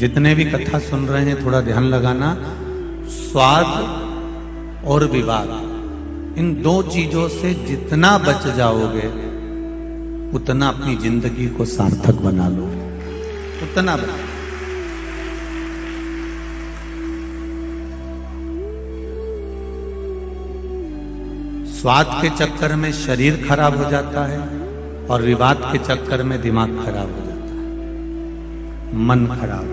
जितने भी कथा सुन रहे हैं थोड़ा ध्यान लगाना। स्वाद और विवाद, इन दो चीजों से जितना बच जाओगे उतना अपनी जिंदगी को सार्थक बना लोगे, उतना बच। स्वाद के चक्कर में शरीर खराब हो जाता है और विवाद के चक्कर में दिमाग खराब हो जाता है, मन खराब।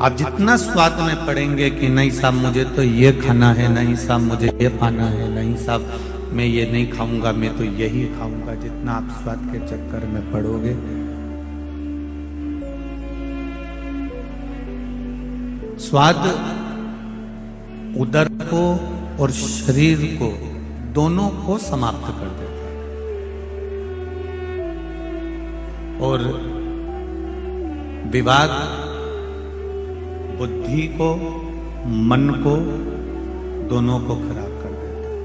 आप जितना स्वाद में पड़ेंगे कि नहीं साहब मुझे तो ये खाना है, नहीं साहब मुझे ये पाना है, नहीं साहब मैं ये नहीं खाऊंगा, मैं तो यही खाऊंगा, जितना आप स्वाद के चक्कर में पड़ोगे स्वाद उदर को और शरीर को दोनों को समाप्त कर देता है और विवाद बुद्धि को, मन को, दोनों को खराब कर देता है।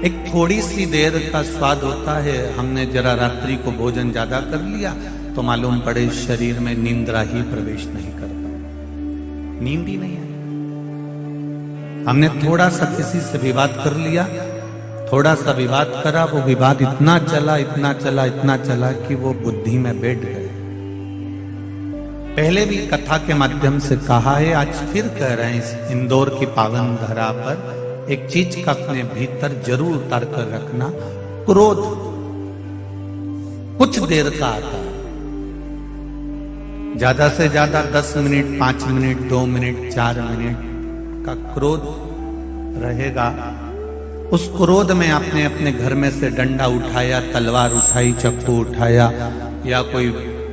एक थोड़ी सी देर का स्वाद होता है, हमने जरा रात्रि को भोजन ज्यादा कर लिया तो मालूम पड़े शरीर में निंद्रा ही प्रवेश नहीं कर पाए, नींद ही नहीं है। हमने थोड़ा सा किसी से विवाद कर लिया, थोड़ा सा विवाद करा, वो विवाद इतना चला इतना चला इतना चला कि वो बुद्धि में बैठ गए। पहले भी कथा के माध्यम से कहा है, आज फिर कह रहे हैं, इस इंदौर की पावन धरा पर एक चीज का अपने भीतर जरूर उतार कर रखना, क्रोध कुछ देर का आता है, ज्यादा से ज्यादा 10 मिनट, 5 मिनट, 2 मिनट, 4 मिनट का क्रोध रहेगा। उस क्रोध में आपने अपने घर में से डंडा उठाया, तलवार उठाई, चाकू उठाया या कोई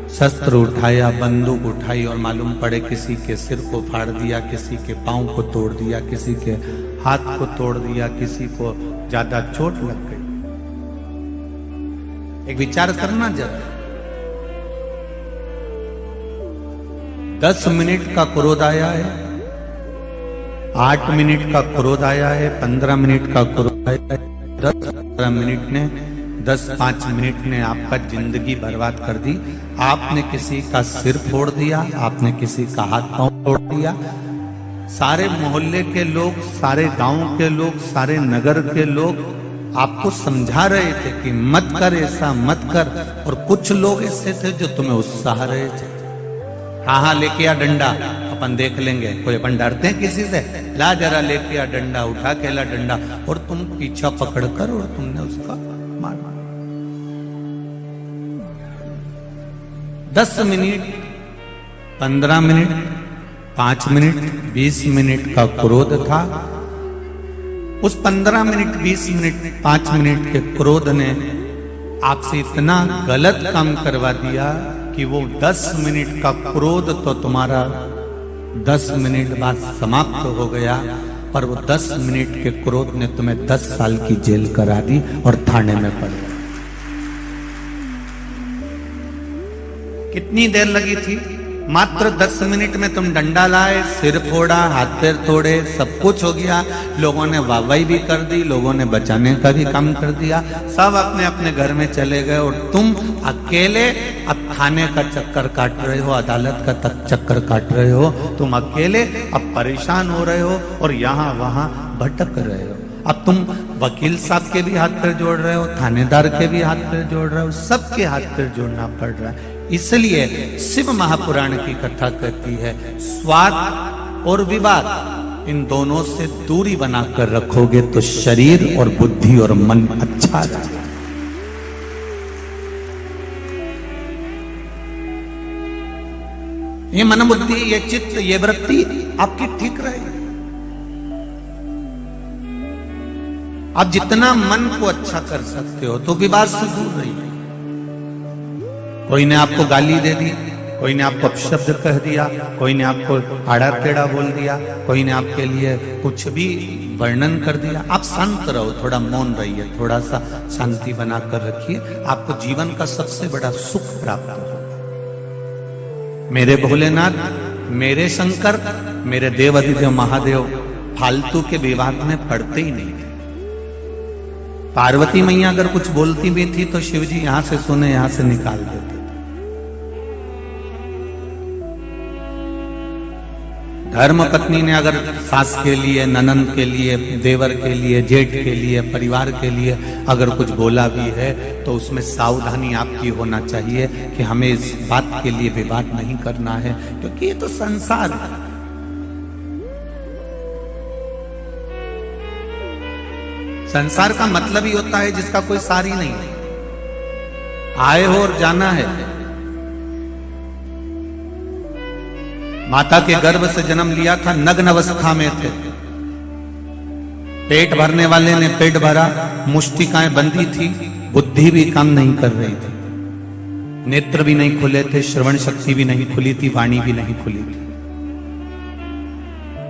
शस्त्र उठाया, बंदूक उठाई और मालूम पड़े किसी के सिर को फाड़ दिया, किसी के पांव को तोड़ दिया, किसी के हाथ को तोड़ दिया, किसी को ज्यादा चोट लग गई। एक विचार करना जरा, 10 मिनट का क्रोध आया है, 8 मिनट का क्रोध आया है, 15 मिनट का क्रोध आया है, 10-15 मिनट ने 10-5 मिनट ने आपका जिंदगी बर्बाद कर दी। आपने किसी का सिर फोड़ दिया, आपने किसी का हाथ पांव तोड़ दिया। सारे मोहल्ले के लोग, सारे गांव के लोग, सारे नगर के लोग आपको समझा रहे थे कि मत कर, ऐसा मत कर, और कुछ लोग ऐसे थे जो तुम्हें उत्साह रहे थे। हाँ हाँ लेके आ डंडा, अपन देख लेंगे, कोई अपन डरते हैं किसी से, ला जरा लेके आ डंडा, उठा के ला डंडा, और तुम पीछा पकड़कर और तुमने उसका मार। 10 मिनट, 15 मिनट, 5 मिनट, 20 मिनट का क्रोध था। उस 15 मिनट, 20 मिनट, 5 मिनट के क्रोध ने आपसे इतना गलत काम करवा दिया कि वो 10 मिनट का क्रोध तो तुम्हारा 10 मिनट बाद समाप्त हो गया, पर वो 10 मिनट के क्रोध ने तुम्हें 10 साल की जेल करा दी और थाने में पड़ गए। कितनी देर लगी थी? मात्र 10 मिनट में तुम डंडा लाए, सिर फोड़ा, हाथ पैर तोड़े, सब कुछ हो गया। लोगों ने वाहवाही भी कर दी, लोगों ने बचाने का भी काम कर दिया, सब अपने अपने घर में चले गए और तुम अकेले अब थाने का चक्कर काट रहे हो, अदालत का चक्कर काट रहे हो, तुम अकेले अब परेशान हो रहे हो और यहाँ वहां भटक रहे हो। अब तुम वकील साहब के भी हाथ पैर जोड़ रहे हो, थानेदार के भी हाथ पैर जोड़ रहे हो, सबके हाथ पैर जोड़ना पड़ रहा है। इसलिए शिव महापुराण की कथा कहती है, स्वाद और विवाद इन दोनों से दूरी बनाकर रखोगे तो शरीर और बुद्धि और मन अच्छा रहेगा। ये मन बुद्धि, ये चित्त, ये वृत्ति आपकी ठीक रहेगी। आप जितना मन को अच्छा कर सकते हो तो विवाद से दूर रहिए। कोई ने आपको गाली दे दी, कोई ने आपको अपशब्द कह दिया, कोई ने आपको आड़ा टेढ़ा बोल दिया, कोई ने आपके लिए कुछ भी वर्णन कर दिया, आप शांत रहो, थोड़ा मौन रहिए, थोड़ा सा शांति बनाकर रखिए, आपको जीवन का सबसे बड़ा सुख प्राप्त होगा। मेरे भोलेनाथ, मेरे शंकर, मेरे देव अधिदेव महादेव फालतू के विवाद में पड़ते ही नहीं थे। पार्वती मैया अगर कुछ बोलती भी थी तो शिव जी यहां से सुने, यहां से निकाल देते थे। धर्म पत्नी ने अगर सास के लिए, ननंद के लिए, देवर के लिए, जेठ के लिए, परिवार के लिए अगर कुछ बोला भी है तो उसमें सावधानी आपकी होना चाहिए कि हमें इस बात के लिए विवाद नहीं करना है, क्योंकि ये तो संसार है। संसार का मतलब ही होता है जिसका कोई सार ही नहीं है, आए हो और जाना है। माता के गर्भ से जन्म लिया था, नग्न अवस्था में थे, पेट भरने वाले ने पेट भरा, मुष्टिकाएं बंधी थी, बुद्धि भी काम नहीं कर रही थी, नेत्र भी नहीं खुले थे, श्रवण शक्ति भी नहीं खुली थी, वाणी भी नहीं खुली थी।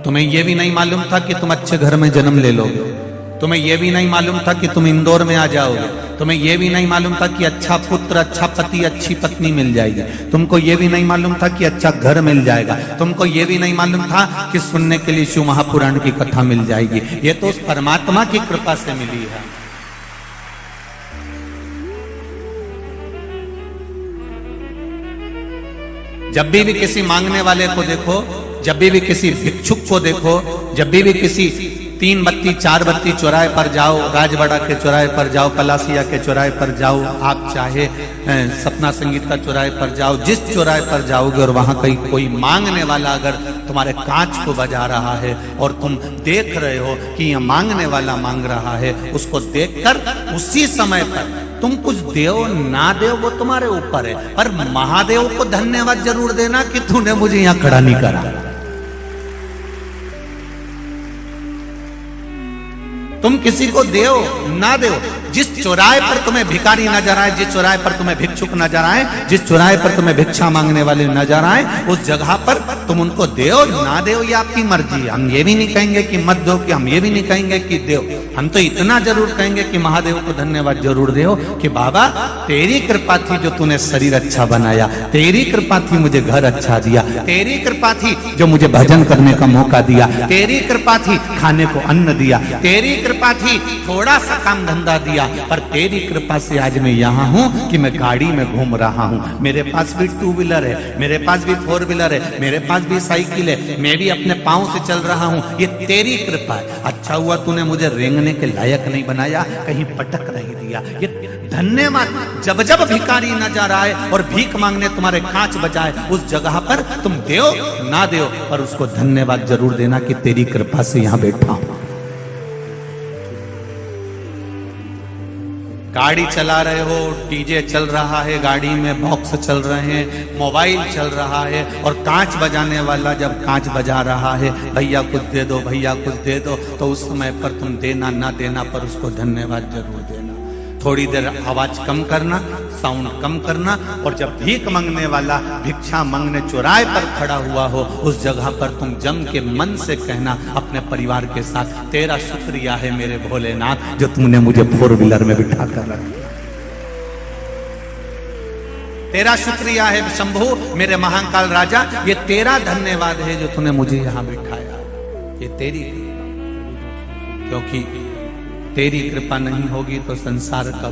तुम्हें यह भी नहीं मालूम था कि तुम अच्छे घर में जन्म ले लोगे, तुम्हें यह भी नहीं मालूम था कि तुम इंदौर में आ जाओगे, तुम्हें यह भी नहीं मालूम था कि अच्छा पुत्र, अच्छा पति, अच्छी पत्नी मिल जाएगी, तुमको यह भी नहीं मालूम था कि अच्छा घर मिल जाएगा, तुमको यह भी नहीं मालूम था कि सुनने के लिए शिव महापुराण की कथा मिल जाएगी। यह तो उस परमात्मा की कृपा से मिली है। जब भी किसी मांगने वाले को देखो, जब भी किसी भिक्षुक को देखो, जब भी किसी 3 बत्ती 4 बत्ती चौराहे पर जाओ, राजवाड़ा के चौराहे पर जाओ, पलासिया के चौराहे पर जाओ, आप चाहे सपना संगीत का चौराहे पर जाओ, जिस चौराहे पर जाओगे और वहां कहीं कोई मांगने वाला अगर तुम्हारे कांच को बजा रहा है और तुम देख रहे हो कि यह मांगने वाला मांग रहा है, उसको देखकर उसी समय पर तुम कुछ देव ना देव वो तुम्हारे ऊपर है, पर महादेव को धन्यवाद जरूर देना कि तूने मुझे यहां खड़ा नहीं करा। तुम किसी को देओ ना देओ, जिस चौराहे पर तुम्हें भिखारी नजर आए, जिस चौराहे पर तुम्हें भिक्षुक नजर आए, जिस चौराहे पर तुम्हें भिक्षा मांगने वाले नजर आए, उस जगह पर तुम उनको देओ ना देओ ये आपकी मर्जी है। हम ये भी नहीं कहेंगे कि मत दो, कि हम ये भी नहीं कहेंगे कि देओ, हम तो इतना जरूर कहेंगे कि महादेव को धन्यवाद जरूर देओ कि बाबा तेरी कृपा थी जो तूने शरीर अच्छा बनाया, तेरी कृपा थी मुझे घर अच्छा दिया, तेरी कृपा थी जो मुझे भजन करने का मौका दिया, तेरी कृपा थी खाने को अन्न दिया, तेरी कृपा थी थोड़ा सा काम धंधा दिया, पर तेरी कृपा से आज मैं यहाँ हूँ कि मैं गाड़ी में घूम रहा हूँ, मेरे पास भी 2 व्हीलर है, मेरे पास भी 4 व्हीलर है, मेरे पास भी साइकिल है, मैं भी अपने पाँव से चल रहा हूँ, ये तेरी कृपा है। अच्छा हुआ तूने मुझे रेंगने के लायक नहीं बनाया, कहीं पटक नहीं दिया, ये धन्यवाद। जब जब भिखारी नजर आए और भीख मांगने तुम्हारे कांच बजाए, उस जगह पर तुम देओ ना देओ पर उसको धन्यवाद जरूर देना कि तेरी कृपा से यहाँ बैठा हूं। गाड़ी चला रहे हो, डीजे चल रहा है, गाड़ी में बॉक्स चल रहे हैं, मोबाइल चल रहा है और कांच बजाने वाला जब कांच बजा रहा है, भैया कुछ दे दो, भैया कुछ दे दो, तो उस समय पर तुम देना ना देना पर उसको धन्यवाद जरूर देना। थोड़ी देर आवाज कम करना, साउंड कम करना, और जब भीख मांगने वाला भिक्षा मांगने चौराहे पर खड़ा हुआ हो, उस जगह पर तुम जम के मन से कहना अपने परिवार के साथ, तेरा शुक्रिया है मेरे भोलेनाथ जो तुमने मुझे 4 व्हीलर में बिठा कर रख दिया, तेरा शुक्रिया है शंभू मेरे महाकाल राजा, ये तेरा धन्यवाद है जो तूने मुझे यहां बिठाया, ये तेरी कृपा, क्योंकि तेरी कृपा नहीं होगी तो संसार का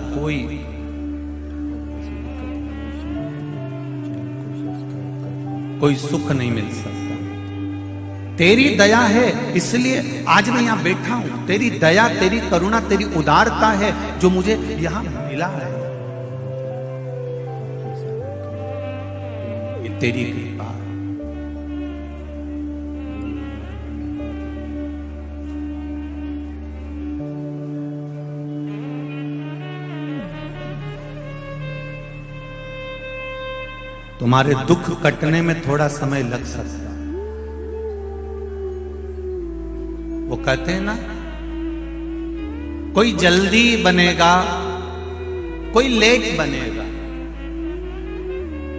कोई सुख नहीं मिल सकता। तेरी दया है इसलिए आज मैं यहां बैठा हूं, तेरी दया, तेरी करुणा, तेरी उदारता है जो मुझे यहां मिला है, ये तेरी कृपा। तुम्हारे दुख कटने में थोड़ा समय लग सकता, वो कहते हैं ना, कोई जल्दी बनेगा, कोई लेट बनेगा,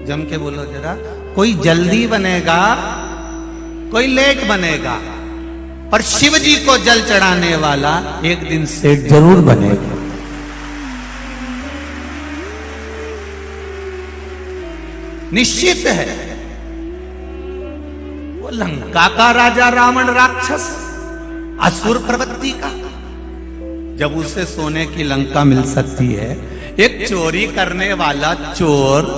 जम के बोलो जरा, कोई जल्दी बनेगा, कोई लेट बनेगा, पर शिव जी को जल चढ़ाने वाला एक दिन सेठ जरूर बनेगा। निश्चित है। वो लंका का राजा रावण राक्षस, असुर प्रवृत्ति का, जब उसे सोने की लंका मिल सकती है। एक चोरी करने वाला चोर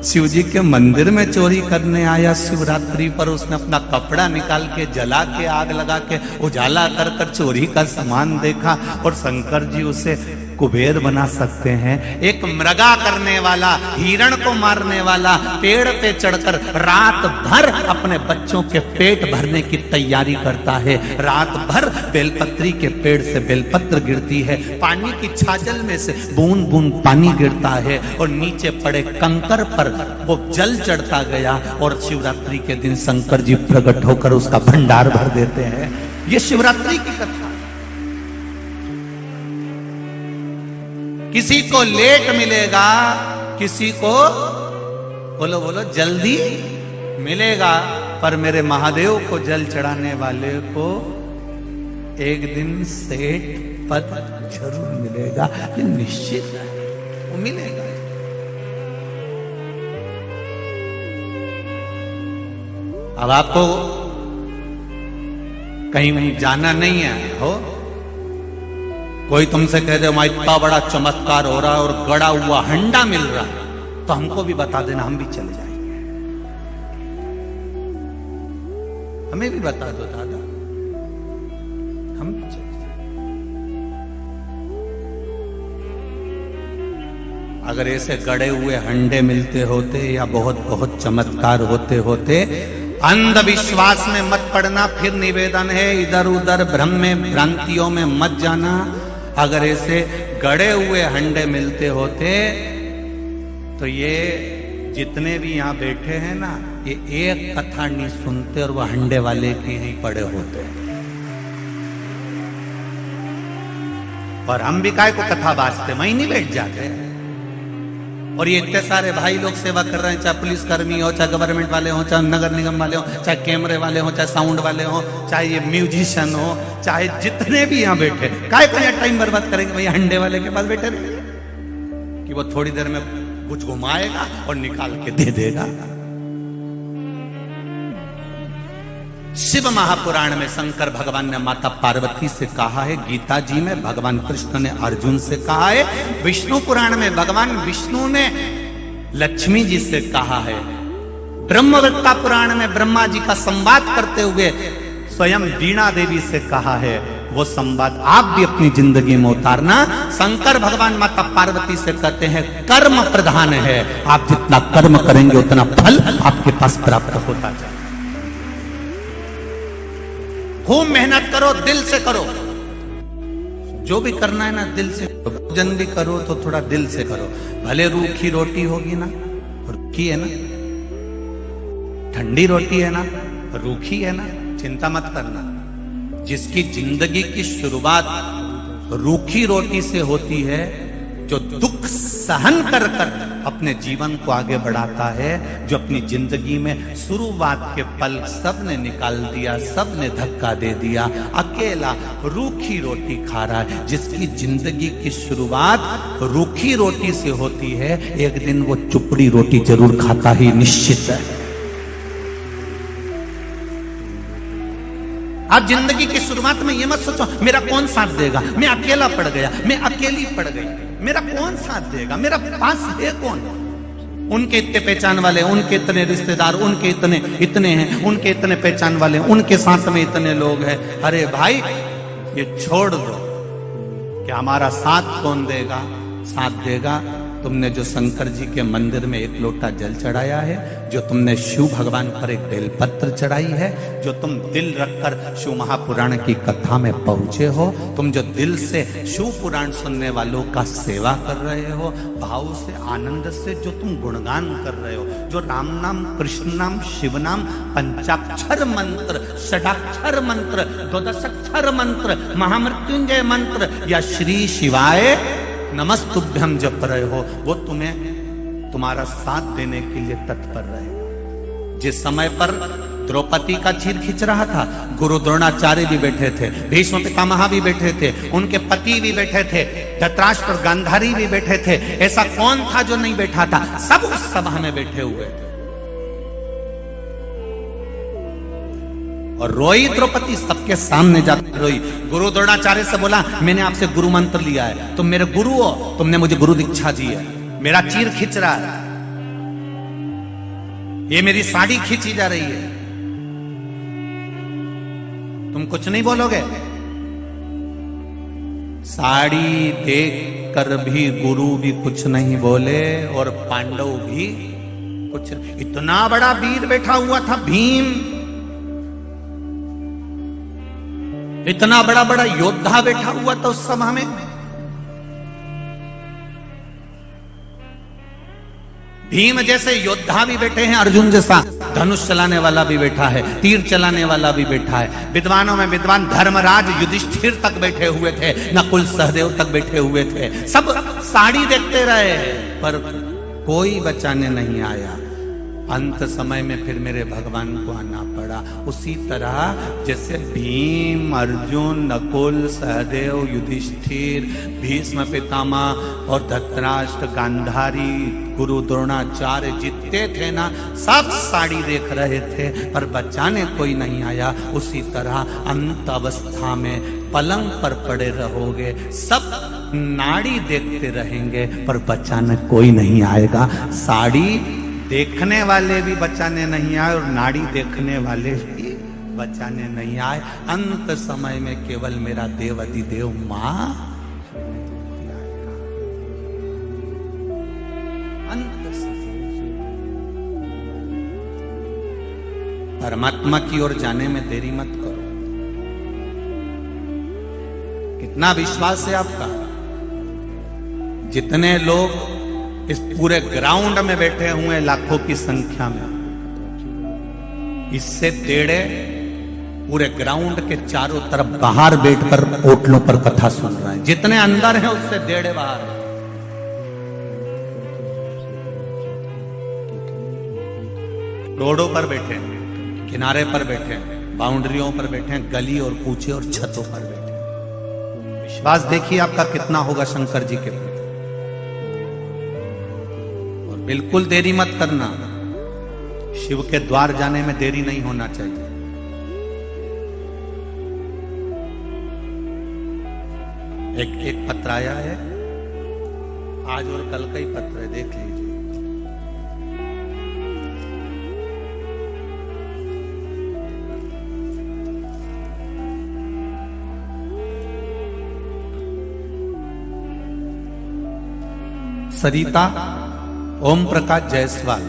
शिव जी के मंदिर में चोरी करने आया शिवरात्रि पर, उसने अपना कपड़ा निकाल के जला के आग लगा के उजाला कर कर चोरी का सामान देखा, और शंकर जी उसे कुबेर बना सकते हैं। एक मृगा करने वाला, हिरण को मारने वाला, पेड़ पे चढ़कर रात भर अपने बच्चों के पेट भरने की तैयारी करता है। रात भर बेलपत्री के पेड़ से बेलपत्र गिरती है, पानी की छाजल में से बूंद बूंद पानी गिरता है, और नीचे पड़े कंकर पर वो जल चढ़ता गया, और शिवरात्रि के दिन शंकर जी प्रकट होकर उसका भंडार भर देते हैं। ये शिवरात्रि की कथा। किसी को लेट मिलेगा, किसी को बोलो बोलो जल्दी मिलेगा, पर मेरे महादेव को जल चढ़ाने वाले को एक दिन सेठ पद जरूर मिलेगा। ये निश्चित है, वो मिलेगा। अब आपको कहीं जाना नहीं है, हो कोई तुमसे कह दे वहां इतना बड़ा चमत्कार हो रहा है और गड़ा हुआ हंडा मिल रहा है, तो हमको भी बता देना, हम भी चले जाएंगे। हमें भी बता दो दादा, हम भी चले जाएंगे। अगर ऐसे गड़े हुए हंडे मिलते होते या बहुत बहुत चमत्कार होते होते, अंधविश्वास में मत पड़ना। फिर निवेदन है, इधर उधर भ्रम में भ्रांतियों में मत जाना। अगर ऐसे गड़े हुए हंडे मिलते होते तो ये जितने भी यहां बैठे हैं ना, ये एक कथा नहीं सुनते और वह हंडे वाले के ही पड़े होते। और हम भी काय को कथा बाजते, वहीं नहीं बैठ जाते। और ये इतने सारे भाई लोग सेवा कर रहे हैं, चाहे पुलिसकर्मी हो, चाहे गवर्नमेंट वाले हो, चाहे नगर निगम वाले हो, चाहे कैमरे वाले हो, चाहे साउंड वाले हो, चाहे ये म्यूजिशियन हो, चाहे जितने भी यहाँ बैठे, काय को यहाँ टाइम बर्बाद करेंगे भैया हंडे वाले के पास बैठे रहेंगे कि वो थोड़ी देर में कुछ घुमाएगा और निकाल के दे देगा। शिव महापुराण में शंकर भगवान ने माता पार्वती से कहा है, गीता जी में भगवान कृष्ण ने अर्जुन से कहा है, विष्णु पुराण में भगवान विष्णु ने लक्ष्मी जी से कहा है, ब्रह्मवृत्ता पुराण में ब्रह्मा जी का संवाद करते हुए स्वयं वीणा देवी से कहा है। वो संवाद आप भी अपनी जिंदगी में उतारना। शंकर भगवान माता पार्वती से कहते हैं, कर्म प्रधान है, आप जितना कर्म करेंगे उतना फल आपके पास प्राप्त होता जाए। खूब मेहनत करो, दिल से करो, जो भी करना है ना दिल से करो। भोजन भी करो तो थोड़ा दिल से करो। भले रूखी रोटी होगी ना, रूखी है ना, ठंडी रोटी है ना, रूखी है ना, चिंता मत करना। जिसकी जिंदगी की शुरुआत रूखी रोटी से होती है, जो दुख सहन कर कर अपने जीवन को आगे बढ़ाता है, जो अपनी जिंदगी में शुरुआत के पल सबने निकाल दिया, सबने धक्का दे दिया, अकेला रूखी रोटी खा रहा है। जिसकी जिंदगी की शुरुआत रूखी रोटी से होती है, एक दिन वो चुपड़ी रोटी जरूर खाता ही निश्चित है। आप जिंदगी की शुरुआत में ये मत सोचो मेरा कौन साथ देगा, मैं अकेला पड़ गया, मैं अकेली पड़ गई, मेरा कौन साथ देगा, मेरा पास है कौन। उनके इतने पहचान वाले, उनके इतने रिश्तेदार, उनके इतने हैं, उनके इतने पहचान वाले, उनके साथ में इतने लोग हैं। अरे भाई ये छोड़ दो कि हमारा साथ कौन देगा। साथ देगा तुमने जो शंकर जी के मंदिर में एक लोटा जल चढ़ाया है, जो तुमने शिव भगवान पर एक बेलपत्र चढ़ाई है, जो तुम दिल रखकर शिव महापुराण की कथा में पहुंचे हो, तुम जो दिल से शिव पुराण सुनने वालों का सेवा कर रहे हो, भाव से आनंद से जो तुम गुणगान कर रहे हो, जो राम नाम, कृष्ण नाम, शिव नाम, पंचाक्षर मंत्र, षडाक्षर मंत्र, द्वादशाक्षर मंत्र, महामृत्युंजय मंत्र या श्री शिवाय नमस्तुभ्यम जप रहे हो, वो तुम्हें तुम्हारा साथ देने के लिए तत्पर रहेगा। जिस समय पर द्रौपदी का चीर खींच रहा था, गुरु द्रोणाचार्य भी बैठे थे, भीष्म पितामह भी बैठे थे, उनके पति भी बैठे थे, धृतराष्ट्र और गांधारी भी बैठे थे। ऐसा कौन था जो नहीं बैठा था? सब उस सभा में बैठे हुए थे। और रोई द्रौपदी, सबके सामने जाकर रोई। गुरु द्रोणाचार्य से बोला, मैंने आपसे गुरु मंत्र लिया है, तुम मेरे गुरु हो, तुमने मुझे गुरु दीक्षा दी है, मेरा चीर खींच रहा है, ये मेरी साड़ी खींची जा रही है, तुम कुछ नहीं बोलोगे? साड़ी देख कर भी गुरु भी कुछ नहीं बोले और पांडव भी कुछ। इतना बड़ा वीर बैठा हुआ था भीम, इतना बड़ा बड़ा योद्धा बैठा हुआ था उस सभा में। भीम जैसे योद्धा भी बैठे हैं, अर्जुन जैसा धनुष चलाने वाला भी बैठा है, तीर चलाने वाला भी बैठा है। विद्वानों में विद्वान धर्मराज युधिष्ठिर तक बैठे हुए थे, नकुल सहदेव तक बैठे हुए थे। सब साड़ी देखते रहे पर कोई बचाने नहीं आया। अंत समय में फिर मेरे भगवान को आना पड़ा। उसी तरह जैसे भीम, अर्जुन, नकुल, सहदेव, युधिष्ठिर, भीष्म पितामह और धृतराष्ट्र, गांधारी, गुरु द्रोणाचार्य जितने थे ना, सब साड़ी देख रहे थे पर बचाने कोई नहीं आया। उसी तरह अंत अवस्था में पलंग पर पड़े रहोगे, सब नाड़ी देखते रहेंगे पर बचाने कोई नहीं आएगा। साड़ी देखने वाले भी बचाने नहीं आए और नाड़ी देखने वाले भी बचाने नहीं आए। अंत समय में केवल मेरा देव अधिदेव मां अंत समय परमात्मा की ओर जाने में देरी मत करो। कितना विश्वास है आपका? जितने लोग इस पूरे ग्राउंड में बैठे हुए हैं लाखों की संख्या में, इससे टेढ़े पूरे ग्राउंड के चारों तरफ बाहर बैठकर ओटलों पर कथा सुन रहे हैं। जितने अंदर हैं उससे टेढ़े बाहर हैं। रोडों पर बैठे हैं, किनारे पर बैठे हैं, बाउंड्रियों पर बैठे हैं, गली और कूचे और छतों पर बैठे हैं। विश्वास देखिए आपका कितना होगा शंकर जी के प्रति। बिल्कुल देरी मत करना, शिव के द्वार जाने में देरी नहीं होना चाहिए। एक पत्र आया है, आज और कल का ही पत्र है, देख लीजिए। सरिता ओम प्रकाश जायसवाल,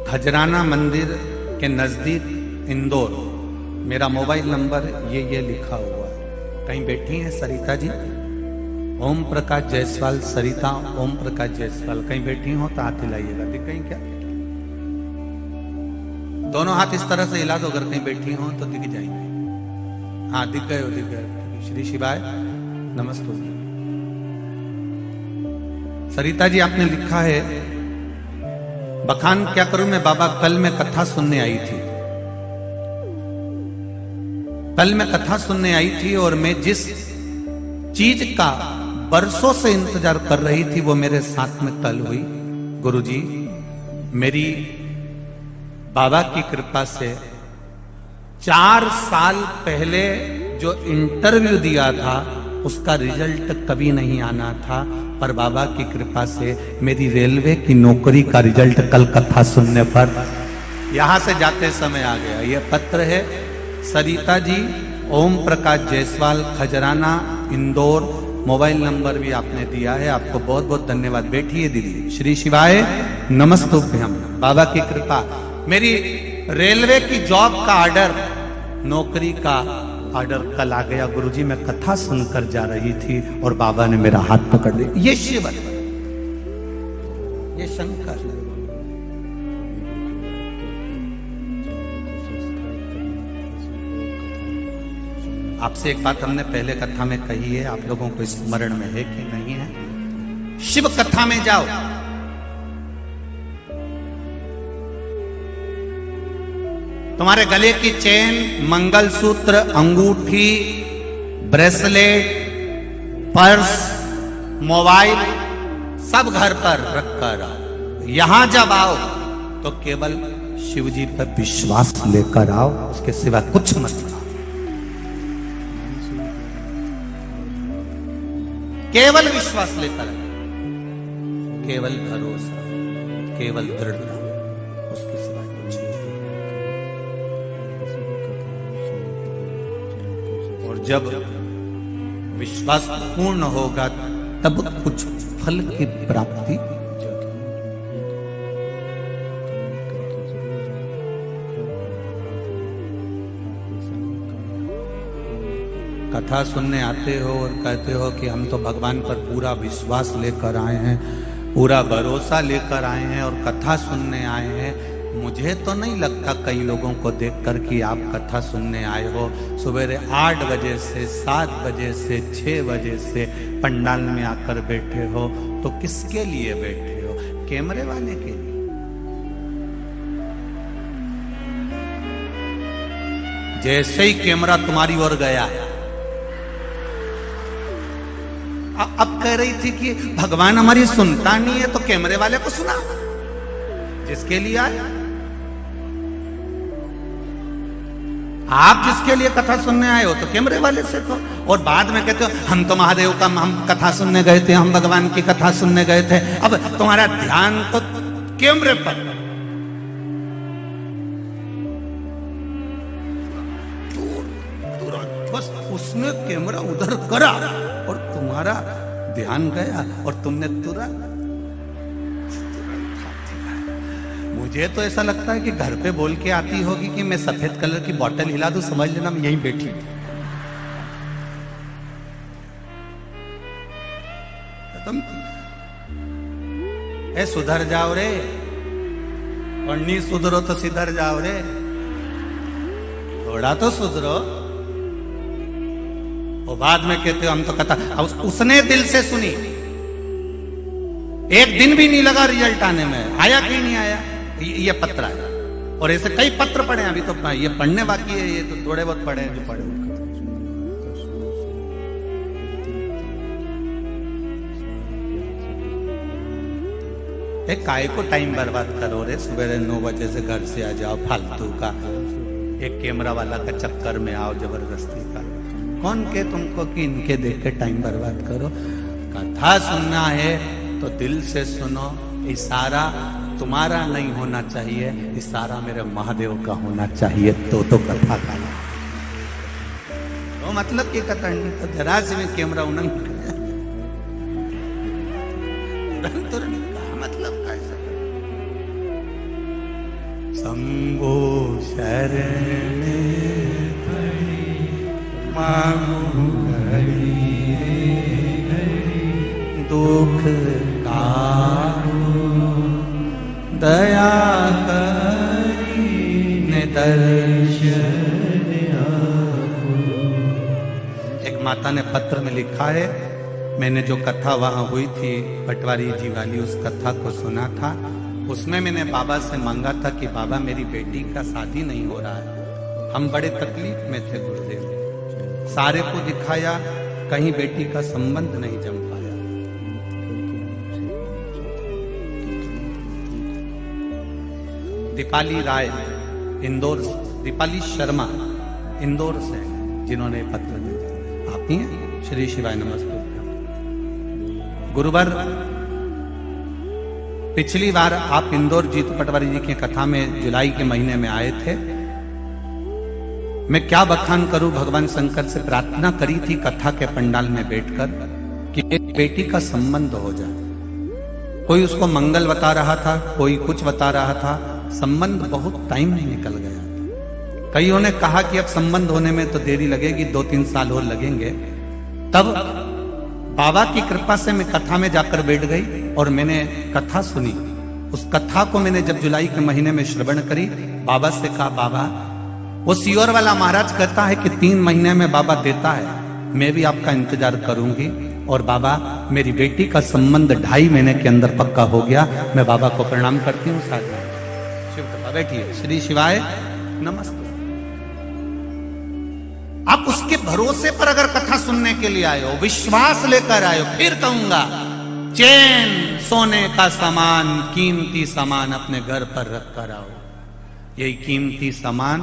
खजराना मंदिर के नजदीक इंदौर, मेरा मोबाइल नंबर ये लिखा हुआ है। कहीं बैठी हैं सरिता जी? ओम प्रकाश जायसवाल, सरिता ओम प्रकाश जायसवाल कहीं बैठी हो तो हाथ हिलाइएगा। दिख गई क्या? दोनों हाथ इस तरह से हिला दो, अगर कहीं बैठी हो तो दिख जाएंगे। हाँ दिख गए हो, दिख गए। श्री शिवाय नमस्ते। सरिता जी आपने लिखा है, बखान क्या करूं मैं बाबा, कल मैं कथा सुनने आई थी। कल मैं कथा सुनने आई थी और मैं जिस चीज का बरसों से इंतजार कर रही थी वो मेरे साथ में कल हुई। गुरुजी, मेरी बाबा की कृपा से 4 साल पहले जो इंटरव्यू दिया था उसका रिजल्ट कभी नहीं आना था, पर बाबा की कृपा से मेरी रेलवे की नौकरी का रिजल्ट कल कथा सुनने पर यहां से जाते समय आ गया। यह पत्र है सरिता जी, ओम प्रकाश जायसवाल, खजराना, इंदौर। मोबाइल नंबर भी आपने दिया है, आपको बहुत बहुत धन्यवाद। बैठिए दीदी। श्री शिवाय नमस्तुभ्यम। बाबा की कृपा, मेरी रेलवे की जॉब का ऑर्डर, नौकरी का ऑर्डर कल आ गया। गुरुजी मैं कथा सुनकर जा रही थी और बाबा ने मेरा हाथ पकड़ लिया। ये शिव, ये शंकर। आपसे एक बात हमने पहले कथा में कही है, आप लोगों को स्मरण में है कि नहीं है? शिव कथा में जाओ, तुम्हारे गले की चेन, मंगलसूत्र, अंगूठी, ब्रेसलेट, पर्स, मोबाइल सब घर पर रखकर आओ। यहां जब आओ तो केवल शिव जी पर विश्वास लेकर आओ, उसके सिवा कुछ मत करो। केवल विश्वास लेकर आओ, केवल भरोसा, केवल दृढ़ता, उसके सिवा कुछ नहीं। और जब विश्वास पूर्ण होगा तब कुछ फल की प्राप्ति। कथा सुनने आते हो और कहते हो कि हम तो भगवान पर पूरा विश्वास लेकर आए हैं, पूरा भरोसा लेकर आए हैं और कथा सुनने आए हैं। मुझे तो नहीं लगता कई लोगों को देखकर कि आप कथा सुनने आए हो। सवेरे 8 बजे से 7 बजे से 6 बजे से पंडाल में आकर बैठे हो, तो किसके लिए बैठे हो? कैमरे वाले के लिए? जैसे ही कैमरा तुम्हारी ओर गया, अब कह रही थी कि भगवान हमारी सुनता नहीं है, तो कैमरे वाले को सुना। जिसके लिए आए आप, जिसके लिए कथा सुनने आए हो, तो कैमरे वाले से तो। और बाद में कहते हो हम तो महादेव का, हम कथा सुनने गए थे, हम भगवान की कथा सुनने गए थे। अब तुम्हारा ध्यान तो कैमरे पर। बस उसने कैमरा उधर करा और तुम्हारा ध्यान गया और तुमने तुरंत। मुझे तो ऐसा लगता है कि घर पे बोल के आती होगी कि मैं सफेद कलर की बोतल हिला दूं, समझ लेना मैं यहीं बैठी हूं। तुम सुधर जाओ रे, और नहीं सुधरो तो सिधर जाओ रे, थोड़ा तो सुधरो। और बाद में कहते हो हम तो कथा, उसने दिल से सुनी, एक दिन भी नहीं लगा रिजल्ट आने में। आया कि नहीं आया? ये पत्र आया, और ऐसे कई पत्र पढ़े, अभी तो ये पढ़ने बाकी है, ये तो थोड़े बहुत पढ़े जो पढ़े। एक काय को टाइम बर्बाद करो रे, सवेरे 9 बजे से घर से आ जाओ फालतू का, एक कैमरा वाला का चक्कर में आओ जबरदस्ती का। कौन के तुमको कि इनके देख के टाइम बर्बाद करो? कथा सुनना है तो दिल से सुनो। इशारा तुम्हारा नहीं होना चाहिए, इशारा मेरे महादेव का होना चाहिए, तो कथा का। तो मतलब की कथा नहीं, तो जरा से में कैमरा उन्नन तुरंत मतलब कैसा? शंभो शरणे मांगू घड़ी दुख दया करी दर्शन। एक माता ने पत्र में लिखा है, मैंने जो कथा वहां हुई थी पटवारी जी वाली, उस कथा को सुना था। उसमें मैंने बाबा से मांगा था कि बाबा मेरी बेटी का शादी नहीं हो रहा है, हम बड़े तकलीफ में थे गुरुदेव। सारे को दिखाया, कहीं बेटी का संबंध नहीं जम पाया। दीपाली राय इंदौर, दीपाली शर्मा इंदौर से, जिन्होंने पत्र दिया। आप ही हैं? श्री शिवाय नमस्ते। गुरुवार पिछली बार आप इंदौर जीतू पटवारी जी की कथा में जुलाई के महीने में आए थे। मैं क्या बखान करूं, भगवान शंकर से प्रार्थना करी थी कथा के पंडाल में बैठकर कि एक बेटी का संबंध हो जाए। कोई उसको मंगल बता रहा था, कोई कुछ बता रहा था, संबंध बहुत टाइम में निकल गया। कईयों ने कहा कि अब संबंध होने में तो देरी लगेगी, 2-3 साल और लगेंगे। तब बाबा की कृपा से मैं कथा में जाकर बैठ गई और मैंने कथा सुनी। उस कथा को मैंने जब जुलाई के महीने में श्रवण करी, बाबा से कहा बाबा, वो सियोर वाला महाराज कहता है कि 3 महीने में बाबा देता है, मैं भी आपका इंतजार करूंगी। और बाबा मेरी बेटी का संबंध 2.5 महीने के अंदर पक्का हो गया। मैं बाबा को प्रणाम करती हूँ। साथ शिव कृपा बैठिए। श्री शिवाय नमस्ते। आप उसके भरोसे पर अगर कथा सुनने के लिए आए हो, विश्वास लेकर आए हो, फिर कहूंगा चैन सोने का सामान, कीमती सामान अपने घर पर रख कर आओ। यही कीमती सामान,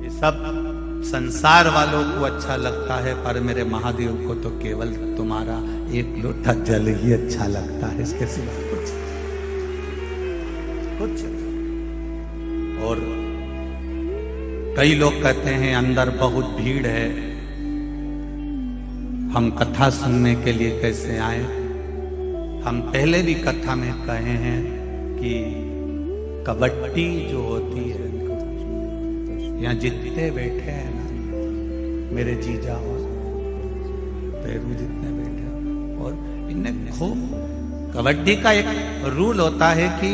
ये सब संसार वालों को अच्छा लगता है, पर मेरे महादेव को तो केवल तुम्हारा एक लोटा जल ही अच्छा लगता है, इसके सिवा कुछ। और कई लोग कहते हैं अंदर बहुत भीड़ है, हम कथा सुनने के लिए कैसे आए। हम पहले भी कथा में कहे हैं कि कबड्डी जो होती है, यहाँ जितने बैठे हैं ना, मेरे जीजा और पैरू जितने बैठे, और इन्हें खूब कबड्डी का एक रूल होता है कि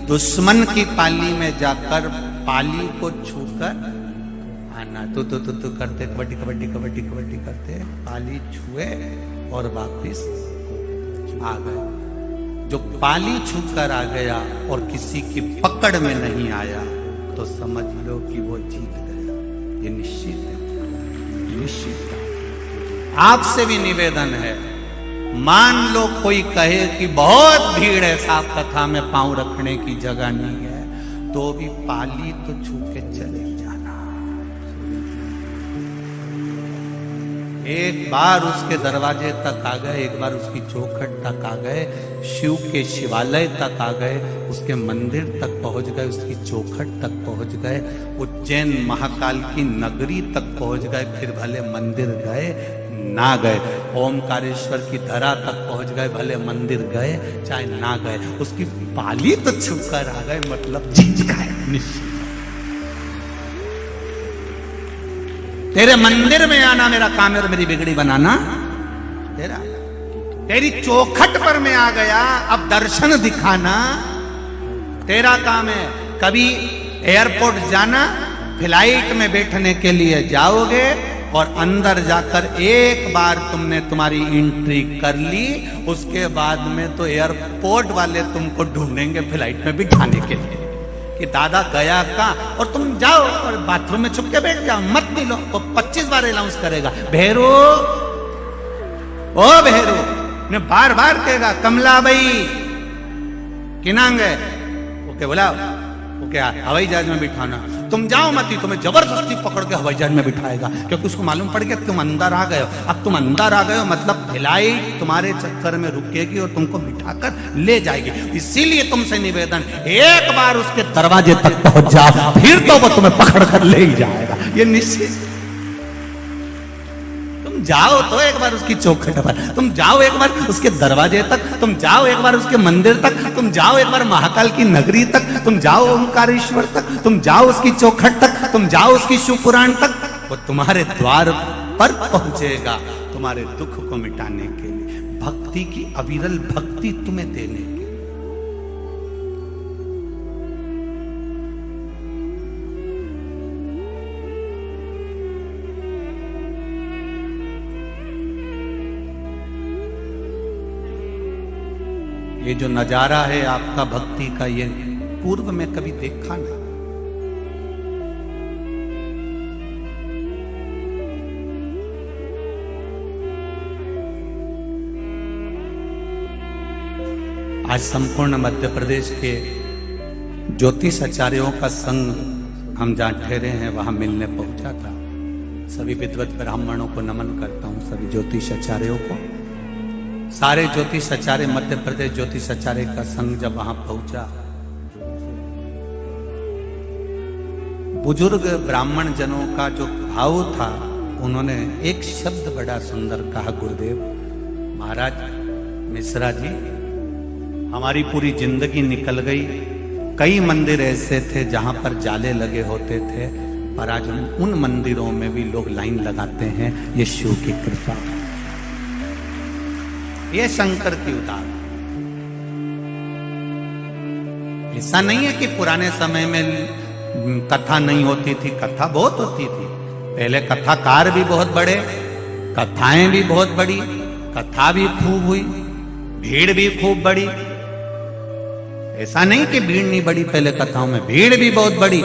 दुश्मन की पाली में जाकर पाली को छूकर आना। तू करते कबड्डी कबड्डी कबड्डी कबड्डी करते, पाली छुए और वापिस आ गए। जो पाली छूकर आ गया और किसी की पकड़ में नहीं आया तो समझ लो कि वो जीत गया। ये निश्चित है, निश्चित है। आपसे भी निवेदन है, मान लो कोई कहे कि बहुत भीड़ है, साफ कथा में पांव रखने की जगह नहीं है, तो भी पाली तो छू के चले जाना। एक बार उसके दरवाजे तक आ गए, एक बार उसकी चौखट तक आ गए, शिव के शिवालय तक आ गए, उसके मंदिर तक पहुंच गए, उसकी चौखट तक पहुंच गए, उज्जैन महाकाल की नगरी तक पहुंच गए, फिर भले मंदिर गए ना गए, ओमकारेश्वर की धरा तक पहुंच गए, भले मंदिर गए चाहे ना गए, उसकी पाली तो छूकर आ गए, मतलब जीत गए। निश्चित तेरे मंदिर में आना मेरा काम है और मेरी बिगड़ी बनाना तेरा। तेरी चौखट पर मैं आ गया, अब दर्शन दिखाना तेरा काम है। कभी एयरपोर्ट जाना, फ्लाइट में बैठने के लिए जाओगे और अंदर जाकर एक बार तुमने तुम्हारी एंट्री कर ली, उसके बाद में तो एयरपोर्ट वाले तुमको ढूंढेंगे फ्लाइट में बिठाने के लिए कि दादा गया कहाँ, और तुम जाओ और बाथरूम में छुप के बैठ जाओ, मत मिलो। वो 25 बार अनाउंस करेगा, भैरू ओ भैरू, ने बार बार कहेगा कमला भाई किनांग है, ओके बुलाओ, ओके हवाई जहाज में बिठाना। तुम जाओ मत, तुम्हें जबरदस्ती पकड़ के हवाई जहाज में बिठाएगा, क्योंकि उसको मालूम पड़ गया तुम अंदर आ गए हो। अब तुम अंदर आ गए हो मतलब फ्लाइट तुम्हारे चक्कर में रुकेगी और तुमको बिठाकर ले जाएगी। इसीलिए तुमसे निवेदन, एक बार उसके दरवाजे तक पहुंच जाओ, फिर तो वो तुम्हें पकड़ कर ले ही जाएगा, ये निश्चित। तुम जाओ तो एक बार उसकी चौखट पर, तुम जाओ एक बार उसके दरवाजे तक, तुम जाओ एक बार उसके मंदिर तक, तुम जाओ एक बार महाकाल की नगरी तक, तुम जाओ ओंकारेश्वर तक, तुम जाओ उसकी चौखट तक, तुम जाओ उसकी शिव पुराण तक। वो तुम्हारे द्वार पर पहुंचेगा तुम्हारे दुख को मिटाने के लिए, भक्ति की अविरल भक्ति तुम्हें देने के लिए। ये जो नजारा है आपका भक्ति का, ये पूर्व में कभी देखा नहीं। आज संपूर्ण मध्य प्रदेश के ज्योतिष आचार्यों का संघ हम जहां ठहरे हैं वहां मिलने पहुंचा था। सभी विद्वत ब्राह्मणों को नमन करता हूं, सभी ज्योतिष आचार्यों को। सारे ज्योतिष आचार्य, मध्य प्रदेश ज्योतिष आचार्य का संघ जब वहां पहुंचा, बुजुर्ग ब्राह्मण जनों का जो भाव था, उन्होंने एक शब्द बड़ा सुंदर कहा, गुरुदेव महाराज मिश्रा जी, हमारी पूरी जिंदगी निकल गई, कई मंदिर ऐसे थे जहां पर जाले लगे होते थे, पर आज हम उन मंदिरों में भी लोग लाइन लगाते हैं, ये शिव की कृपा, ये शंकर की उदार। ऐसा नहीं है कि पुराने समय में कथा नहीं होती थी, कथा बहुत होती थी। पहले कथाकार भी बहुत बड़े, कथाएं भी बहुत बड़ी, कथा भी खूब हुई, भीड़ भी खूब बड़ी। ऐसा नहीं कि भीड़ नहीं बड़ी, पहले कथाओं में भीड़ भी बहुत बड़ी,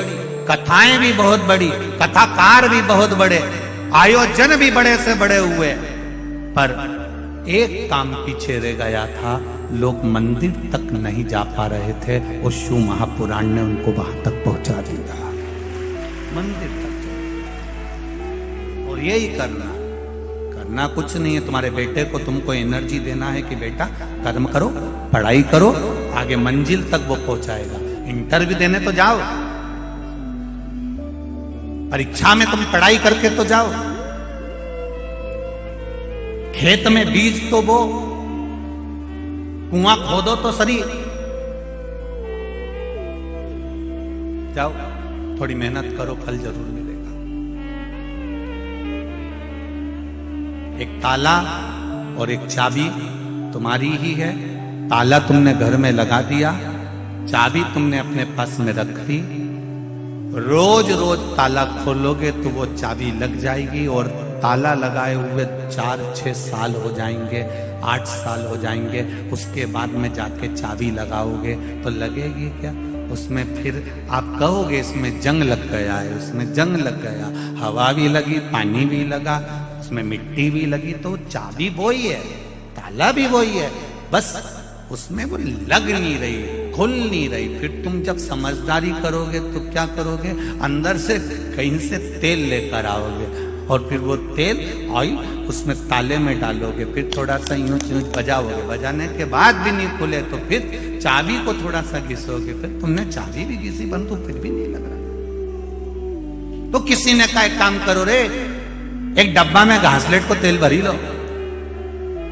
कथाएं भी बहुत बड़ी, कथाकार भी बहुत बड़े, आयोजन भी बड़े से बड़े हुए, पर एक काम पीछे रह गया था, लोग मंदिर तक नहीं जा पा रहे थे, वो शिव महापुराण ने उनको वहां तक पहुंचा दिया, मंदिर तक। और यही करना कुछ नहीं है। तुम्हारे बेटे को तुमको एनर्जी देना है कि बेटा कर्म करो, पढ़ाई करो, आगे मंजिल तक वो पहुंचाएगा। इंटरव्यू देने तो जाओ, परीक्षा में तुम पढ़ाई करके तो जाओ, खेत में बीज तो बो, कुआं खोदो तो सही, जाओ थोड़ी मेहनत करो, फल जरूर मिलेगा। एक ताला और एक चाबी तुम्हारी ही है। ताला तुमने घर में लगा दिया, चाबी तुमने अपने पास में रख दी। रोज रोज ताला खोलोगे तो वो चाबी लग जाएगी, और ताला लगाए हुए 4-6 साल हो जाएंगे, 8 साल हो जाएंगे। उसके बाद में जाके चाबी लगाओगे तो लगेगी क्या? उसमें फिर आप कहोगे इसमें जंग लग गया है, उसमें जंग लग गया, हवा भी लगी, पानी भी लगा, उसमें मिट्टी भी लगी। तो चाबी वही है, ताला भी वही है, बस उसमें वो लग नहीं रही, खुल नहीं रही। फिर तुम जब समझदारी करोगे तो क्या करोगे? अंदर से कहीं से तेल लेकर आओगे, और फिर वो तेल ऑयल उसमें ताले में डालोगे, फिर थोड़ा सा यूं यूं बजाओगे, बजाने के बाद भी नहीं खुले तो फिर चाबी को थोड़ा सा घिसोगे, फिर तुमने चाबी भी घिसी परंतु फिर भी नहीं लग रहा। तो किसी ने कहा एक काम करो रे, एक डब्बा में घासलेट को तेल भरी लो,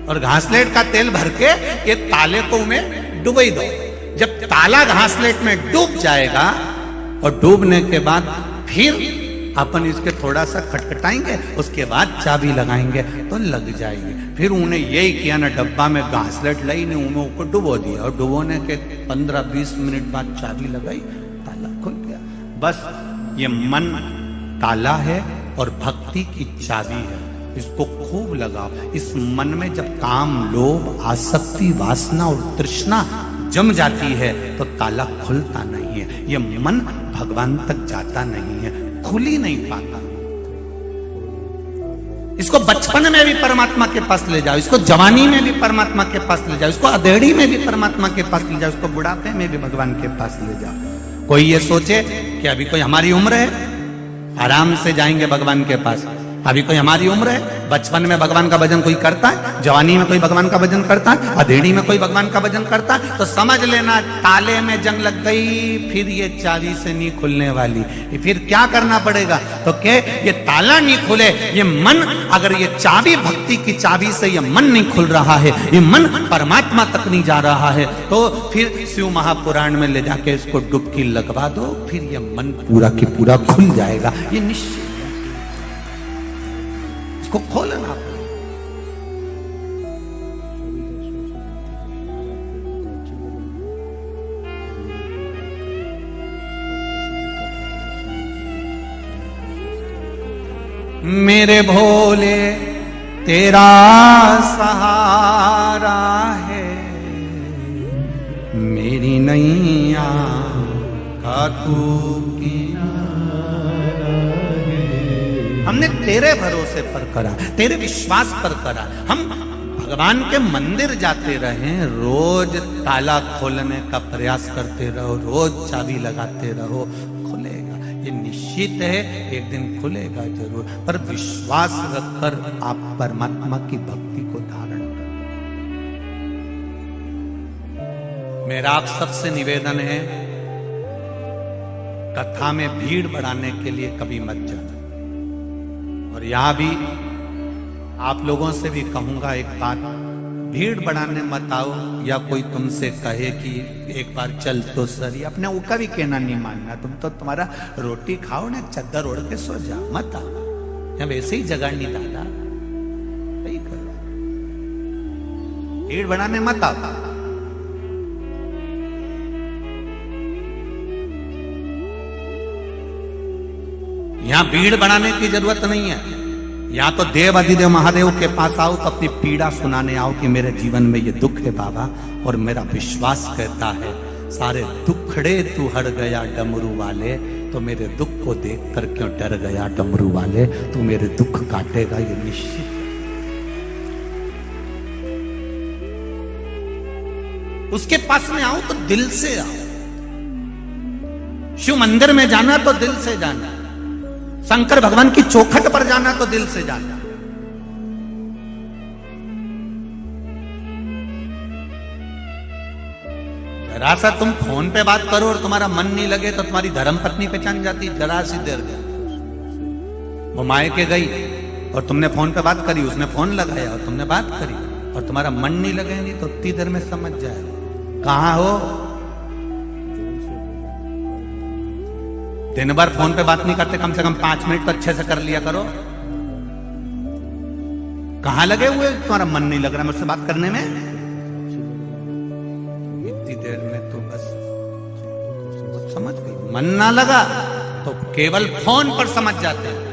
और घासलेट का तेल भर के ये ताले को में डुबई दो। जब ताला घासलेट में डूब जाएगा, और डूबने के बाद फिर अपन इसके थोड़ा सा खटखटाएंगे, उसके बाद चाबी लगाएंगे तो लग जाएगी। फिर उन्हें यही किया ना, डब्बा में घासलेट लाई नहीं, उन्हें ऊपर डुबो दिया, और डुबोने के 15-20 मिनट बाद चाबी लगाई, ताला खुल गया। बस ये मन ताला है और भक्ति की चाबी है, इसको खूब लगाओ। इस मन में जब काम, लोभ, आसक्ति, वासना और तृष्णा जम जाती है तो ताला खुलता नहीं है, ये मन भगवान तक जाता नहीं है, खुल ही नहीं पाता। इसको बचपन में भी परमात्मा के पास ले जाओ, इसको जवानी में भी परमात्मा के पास ले जाओ, इसको अधेड़ी में भी परमात्मा के पास ले जाओ, इसको बुढ़ापे में भी भगवान के पास ले जाओ। कोई ये सोचे कि अभी कोई हमारी उम्र है, आराम से जाएंगे भगवान के पास। अभी कोई हमारी उम्र है, बचपन में भगवान का भजन कोई करता है, जवानी में कोई भगवान का भजन करता है, अधेड़ी में कोई भगवान का भजन करता है, तो समझ लेना ताले में जंग लग गई, फिर ये चाबी से नहीं खुलने वाली। फिर क्या करना पड़ेगा? तो के ये ताला नहीं खुले, ये मन, अगर ये चाबी, भक्ति की चाबी से ये मन नहीं खुल रहा है, ये मन परमात्मा तक नहीं जा रहा है, तो फिर शिव महापुराण में ले जाके इसको डुबकी लगवा दो, फिर ये मन पूरा की पूरा खुल जाएगा। ये निश्चित इसको खोलना पड़ेगा। मेरे भोले तेरा सहारा है, मेरी नैया का तू किनारा है। हमने तेरे भरोसे पर करा, तेरे विश्वास पर करा। हम भगवान के मंदिर जाते रहे, रोज ताला खोलने का प्रयास करते रहो, रोज चाबी लगाते रहो, खुलेगा। ये निश्चित है, एक दिन खुलेगा जरूर, पर विश्वास रखकर आप परमात्मा की भक्ति को धारण करें। मेरा आप सबसे निवेदन है, कथा में भीड़ बढ़ाने के लिए कभी मत जाना। और यहां भी आप लोगों से भी कहूंगा एक बात, भीड़ बढ़ाने मत आओ, या कोई तुमसे कहे कि एक बार चल तो सही, अपने वो का भी कहना नहीं मानना। तुम तो तुम्हारा रोटी खाओ ना, चद्दर ओढ़ के सो जाओ, मत आओ, या वैसे ही जगह नहीं डाला, सही करो, भीड़ बढ़ाने मत आओ। यहां भीड़ बढ़ाने की जरूरत नहीं है, या तो देव अधिदेव महादेव के पास आओ तो अपनी पीड़ा सुनाने आओ कि मेरे जीवन में ये दुख है बाबा, और मेरा विश्वास कहता है सारे दुखड़े तू हर गया डमरू वाले, तो मेरे दुख को देखकर क्यों डर गया डमरू वाले, तू मेरे दुख काटेगा ये निश्चित। उसके पास में आओ तो दिल से आओ। शिव मंदिर में जाना तो दिल से जाना, शंकर भगवान की चौखट पर जाना तो दिल से जाना। जरा सा तुम फोन पे बात करो और तुम्हारा मन नहीं लगे तो तुम्हारी धर्मपत्नी पहचान जाती, जरा सी देर में। वो मायके गई और तुमने फोन पे बात करी, उसने फोन लगाया और तुमने बात करी और तुम्हारा मन नहीं लगे नहीं तो उतनी देर में समझ जाएगा कहां हो। दिन भर फोन पे बात नहीं करते, कम से कम 5 मिनट तो अच्छे से कर लिया करो। कहां लगे हुए, तुम्हारा मन नहीं लग रहा मुझसे बात करने में। इतनी देर में तो बस समझ गई, मन ना लगा तो केवल फोन पर समझ जाते हैं।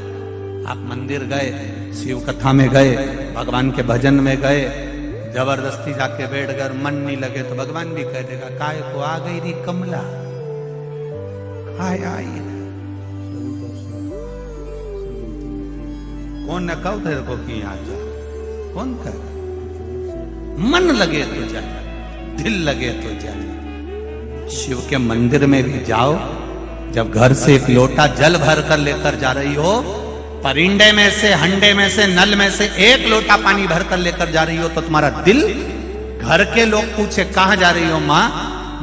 आप मंदिर गए, शिव कथा में गए, भगवान के भजन में गए, जबरदस्ती जाके बैठ गए, मन नहीं लगे तो भगवान भी कह देगा काय को आ गई री कमला, काय आई। कौन न कहो तेरे को कि यहां जा, कौन कह, मन लगे तो जाए, दिल लगे तो जाए। शिव के मंदिर में भी जाओ, जब घर से एक लोटा जल भर कर लेकर जा रही हो, परिंडे में से, हंडे में से, नल में से एक लोटा पानी भर कर लेकर जा रही हो तो तुम्हारा दिल, घर के लोग पूछे कहां जा रही हो मां,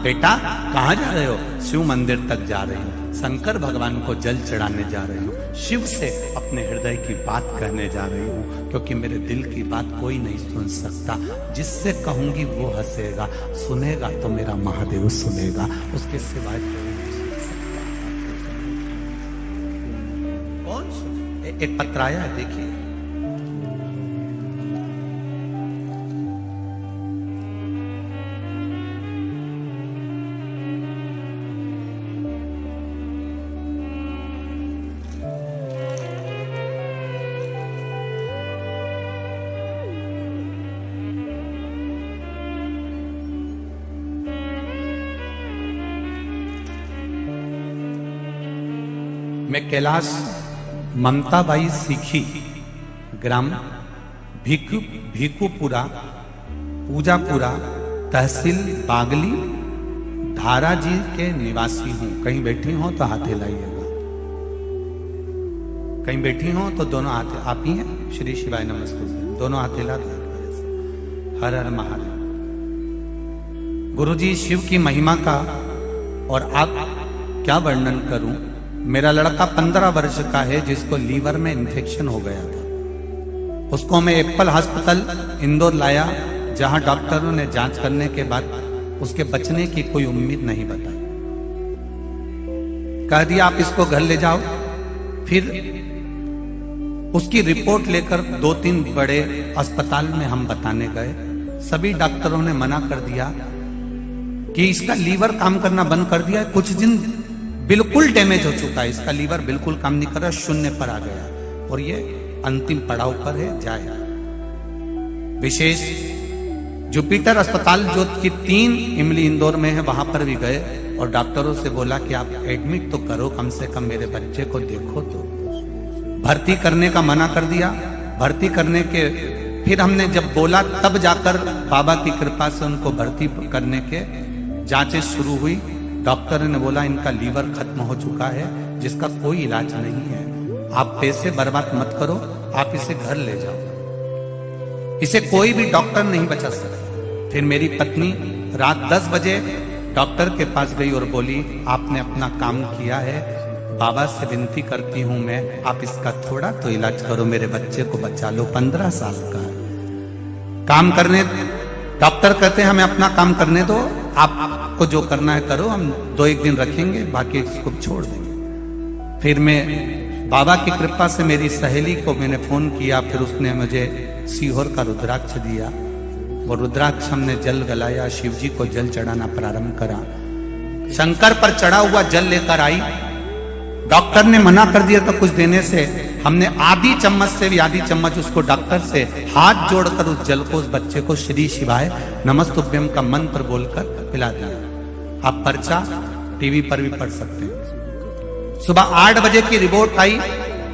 बेटा कहां जा रहे हो, शिव मंदिर तक जा रही हूं, शंकर भगवान को जल चढ़ाने जा रही हूं, शिव से अपने हृदय की बात कहने जा रही हूं, क्योंकि मेरे दिल की बात कोई नहीं सुन सकता। जिससे कहूंगी वो हंसेगा, सुनेगा तो मेरा महादेव सुनेगा, उसके सिवाय कोई नहीं सुन सकता। कौन सुने? एक पत्र आया है, देखिए। मैं कैलाश ममताबाई सीखी, ग्राम भीकुपुरा, पूजापुरा, तहसील बागली, धारा जी के निवासी हूं। कहीं बैठी हो तो हाथ हिलाइएगा, कहीं बैठी हो तो दोनों हाथ, आप ही हैं, श्री शिवाय नमस्ते, दोनों हाथ हिला दो। हर हर महादेव। गुरुजी शिव की महिमा का और आप क्या वर्णन करूं। मेरा लड़का 15 वर्ष का है जिसको लीवर में इन्फेक्शन हो गया था। उसको मैं एप्पल हॉस्पिटल इंदौर लाया, जहां डॉक्टरों ने जांच करने के बाद उसके बचने की कोई उम्मीद नहीं बताई। कह दिया आप इसको घर ले जाओ। फिर उसकी रिपोर्ट लेकर 2-3 बड़े अस्पताल में हम बताने गए। सभी डॉक्टरों ने मना कर दिया कि इसका लीवर काम करना बंद कर दिया, कुछ दिन बिल्कुल डैमेज हो चुका है, इसका लीवर बिल्कुल काम नहीं कर रहा, शून्य पर आ गया और ये अंतिम पड़ाव पर है, जाएगा। विशेष जुपिटर अस्पताल जो कि 3 इमली इंदौर में है, वहां पर भी गए और डॉक्टरों से बोला कि आप एडमिट तो करो, कम से कम मेरे बच्चे को देखो। तो भर्ती करने का मना कर दिया। भर्ती करने के फिर हमने जब बोला तब जाकर बाबा की कृपा से उनको भर्ती करने के जांचें शुरू हुई। डॉक्टर ने बोला इनका लीवर खत्म हो चुका है, जिसका कोई इलाज नहीं है, आप पैसे बर्बाद मत करो, आप इसे घर ले जाओ, इसे कोई भी डॉक्टर नहीं बचा सकता। फिर मेरी पत्नी रात 10 बजे डॉक्टर के पास गई और बोली आपने अपना काम किया है, बाबा से विनती करती हूं मैं, आप इसका थोड़ा तो इलाज करो, मेरे बच्चे को बचा लो, 15 साल का है। काम करने, डॉक्टर कहते हैं हमें अपना काम करने दो, आपको जो करना है करो, हम 2-1 दिन रखेंगे, बाकी इसको छोड़ देंगे। फिर मैं बाबा की कृपा से मेरी सहेली को मैंने फोन किया, फिर उसने मुझे सीहोर का रुद्राक्ष दिया। वो रुद्राक्ष हमने जल गलाया, शिव जी को जल चढ़ाना प्रारंभ करा। शंकर पर चढ़ा हुआ जल लेकर आई। डॉक्टर ने मना कर दिया था कुछ देने से, हमने आधी चम्मच से भी आधी चम्मच उसको डॉक्टर से हाथ जोड़कर उस जल को उस बच्चे को श्री शिवाय नमस्तुभ्यम का मंत्र बोलकर पिला दिया। आप पर्चा टीवी पर भी पढ़ सकते हैं। सुबह 8 बजे की रिपोर्ट आई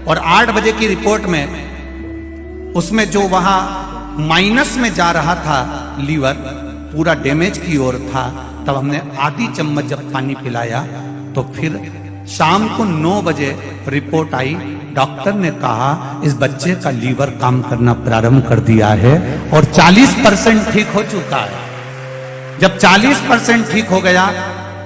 और 8 बजे की रिपोर्ट में उसमें जो वहां माइनस में जा रहा था लीवर, तो पूरा डैमेज की ओर था, तब हमने आधी चम्मच जब पानी पिलाया तो फिर शाम को 9 बजे रिपोर्ट आई। डॉक्टर ने कहा इस बच्चे का लीवर काम करना प्रारंभ कर दिया है और 40% ठीक हो चुका है। जब 40% ठीक हो गया,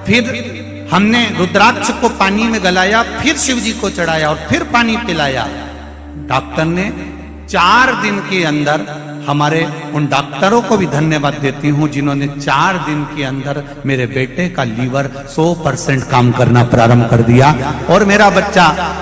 फिर हमने रुद्राक्ष को पानी में गलाया, फिर शिव जी को चढ़ाया और फिर पानी पिलाया। डॉक्टर ने 4 दिन के अंदर, हमारे उन डॉक्टरों को भी धन्यवाद देती हूं जिन्होंने 4 दिन के अंदर मेरे बेटे का लीवर 100% काम करना प्रारंभ कर दिया और मेरा बच्चा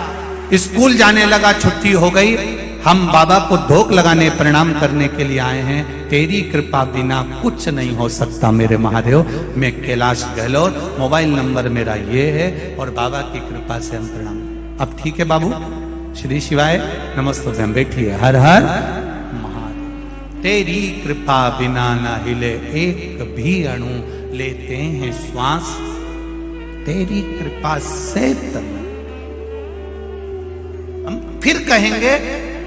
स्कूल जाने लगा, छुट्टी हो गई। हम बाबा को धोख लगाने, प्रणाम करने के लिए आए हैं। तेरी कृपा बिना कुछ नहीं हो सकता मेरे महादेव। मैं कैलाश गहलोत, मोबाइल नंबर मेरा ये है और बाबा की कृपा से हम प्रणाम। अब ठीक है बाबू, श्री शिवाय नमस्ते। हम बैठिए। हर हर महादेव। तेरी कृपा बिना न हिले एक भी अणु, लेते हैं श्वास तेरी कृपा से तन। हम फिर कहेंगे,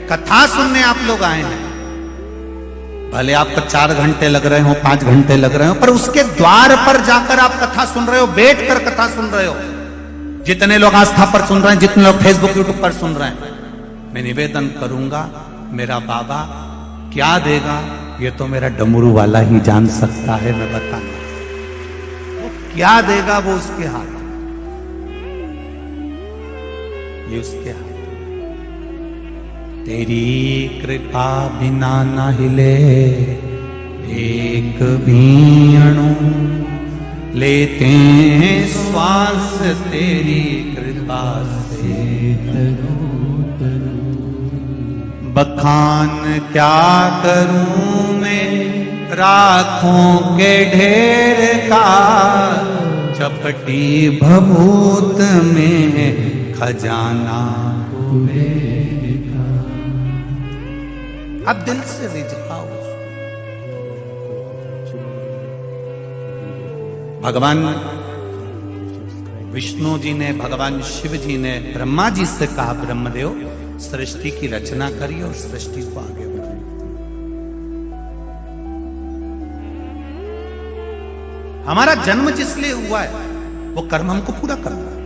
कथा सुनने आप लोग आए हैं, भले आपको 4 घंटे लग रहे हो, 5 घंटे लग रहे हो, पर उसके द्वार पर जाकर आप कथा सुन रहे हो, बैठकर कथा सुन रहे हो। जितने लोग आस्था पर सुन रहे हैं, जितने लोग फेसबुक यूट्यूब पर सुन रहे हैं, मैं निवेदन करूंगा, मेरा बाबा क्या देगा ये तो मेरा डमरू वाला ही जान सकता है। मैं बताऊंगा वो क्या देगा, वो उसके हाथ, ये उसके हाथ। तेरी कृपा बिना न हिले एक भी अणु, लेते हैं श्वास तेरी कृपा से। बखान क्या करूं मैं राखों के ढेर का, चपटी भभूत में खजाना अब दिल से रिझाओ। भगवान विष्णु जी ने, भगवान शिव जी ने ब्रह्मा जी से कहा, ब्रह्मदेव सृष्टि की रचना करिए और सृष्टि को आगे बढ़ाइए। हमारा जन्म जिस लिए हुआ है वो कर्म हमको पूरा करना है।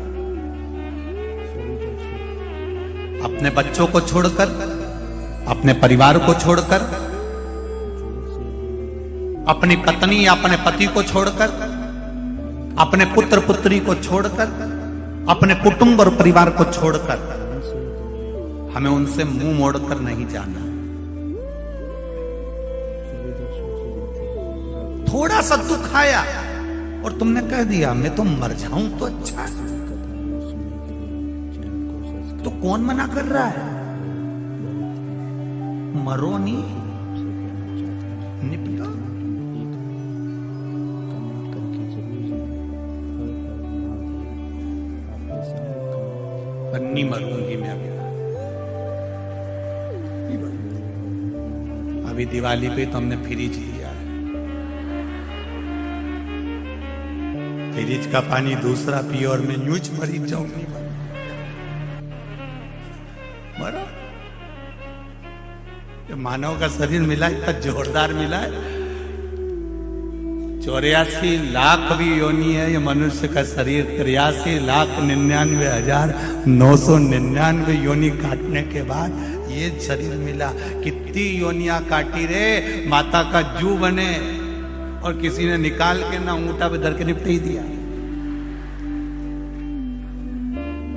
अपने बच्चों को छोड़कर, अपने परिवार को छोड़कर, अपनी पत्नी या अपने पति को छोड़कर, अपने पुत्र पुत्री को छोड़कर, अपने कुटुंब और परिवार को छोड़कर हमें उनसे मुंह मोड़कर नहीं जाना। थोड़ा सा दुख आया और तुमने कह दिया मैं तो मर जाऊं तो अच्छा है, तो कौन मना कर रहा है? मरो नहीं, निपटा। नहीं मरूंगी मैं अभी दिवाली पे तो हमने फ्रिज लिया है, फ्रिज का पानी दूसरा पियो और मैं यूं मरी जाऊंगी। मरो, मानव का शरीर मिला इतना जोरदार मिला है, 84 लाख भी योनि है ये मनुष्य का शरीर। 83,99,999 योनि काटने के बाद ये शरीर मिला। कितनी योनियां काटी रे, माता का जू बने और किसी ने निकाल के ना ऊंटा पे धर के निपट ही दिया।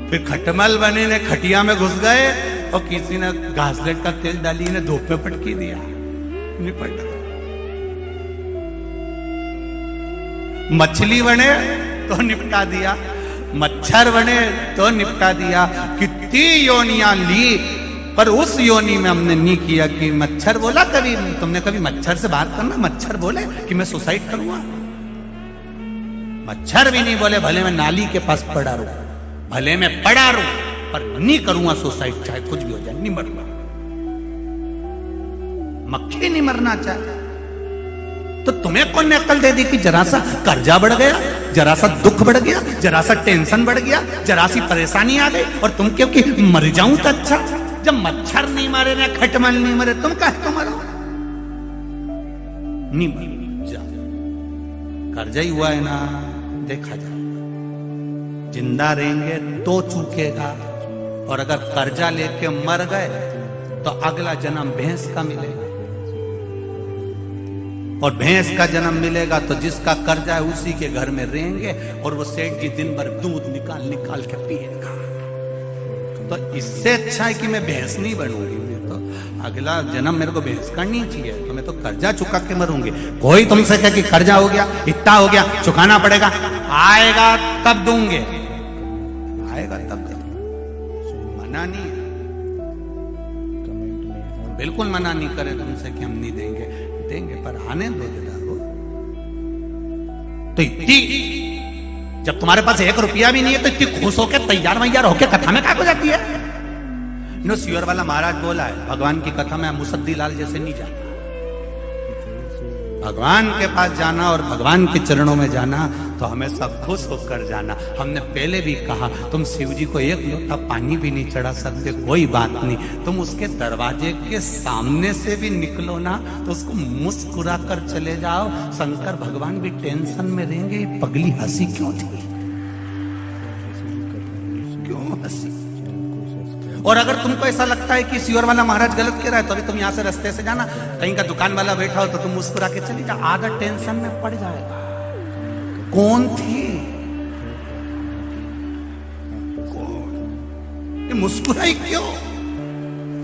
फिर खटमल बने ने खटिया में घुस गए और किसी ने घासलेट का तेल डाली ने धूप में पटकी दिया, निपट गया। मछली बने तो निपटा दिया, मच्छर बने तो निपटा दिया। कितनी योनियां ली पर उस योनि में हमने नहीं किया कि मच्छर बोला। कभी तुमने कभी मच्छर से बात करना, मच्छर बोले कि मैं सुसाइड करूंगा? मच्छर भी नहीं बोले भले मैं नाली के पास पड़ा रहूं, भले मैं पड़ा रहूं, पर नहीं करूंगा सुसाइड, चाहे कुछ भी हो जाए, नहीं मरूंगा। मक्खी नहीं मरना चाहे तो तुम्हें कौन ने अक्ल दे दी कि जरा सा कर्जा बढ़ गया, जरा सा दुख बढ़ गया, जरा सा टेंशन बढ़ गया, जरा सी परेशानी आ गई और तुम क्यों कि मर जाऊं तो अच्छा। जब मच्छर नहीं मारे ना खटमल नहीं मरे, तुम कहे तो मरो नहीं मर जा। कर्जा ही हुआ है ना, देखा जाए। जिंदा रहेंगे तो चूकेगा, और अगर कर्जा लेके मर गए तो अगला जन्म भैंस का मिलेगा, और भैंस का जन्म मिलेगा तो जिसका कर्जा है उसी के घर में रहेंगे, और वो सेठ जी दिन भर दूध निकाल निकाल के पिएगा। तो इससे अच्छा है कि मैं भैंस नहीं बनूंगी, मैं तो अगला जन्म मेरे को भैंस करनी चाहिए, तो मैं तो कर्जा चुका के मरूंगी। कोई तुमसे कहे कि कर्जा हो गया, इतना हो गया, चुकाना पड़ेगा, आएगा तब दूंगे, आएगा तब दूंगे। मना नहीं, बिल्कुल मना नहीं करे तुमसे कि हम नहीं देंगे, देंगे, पर आने दो जरा। तो इतनी, जब तुम्हारे पास 1 रुपया भी नहीं है तो इतनी खुश होके तैयार वैयार होके कथा में क्या हो जाती है। नो सियोर वाला महाराज बोला है, भगवान की कथा में मुसद्दी लाल जैसे नहीं जाना। भगवान के पास जाना और भगवान के चरणों में जाना तो हमेशा खुश होकर जाना। हमने पहले भी कहा, तुम शिव जी को 1 लोटा पानी भी नहीं चढ़ा सकते, कोई बात नहीं, तुम उसके दरवाजे के सामने से भी निकलो ना तो उसको मुस्कुरा कर चले जाओ। शंकर भगवान भी टेंशन में रहेंगे, ये पगली हंसी क्यों थी, क्यों हंसी। और अगर तुमको ऐसा लगता है कि सियोर वाला महाराज गलत कह रहा है तो अभी तुम यहां से रास्ते से जाना, कहीं का दुकान वाला बैठा हो तो तुम मुस्कुरा के चली जाओ, आधा टेंशन में पड़ जाएगा। कौन थी, कौन, ये मुस्कुराई क्यों।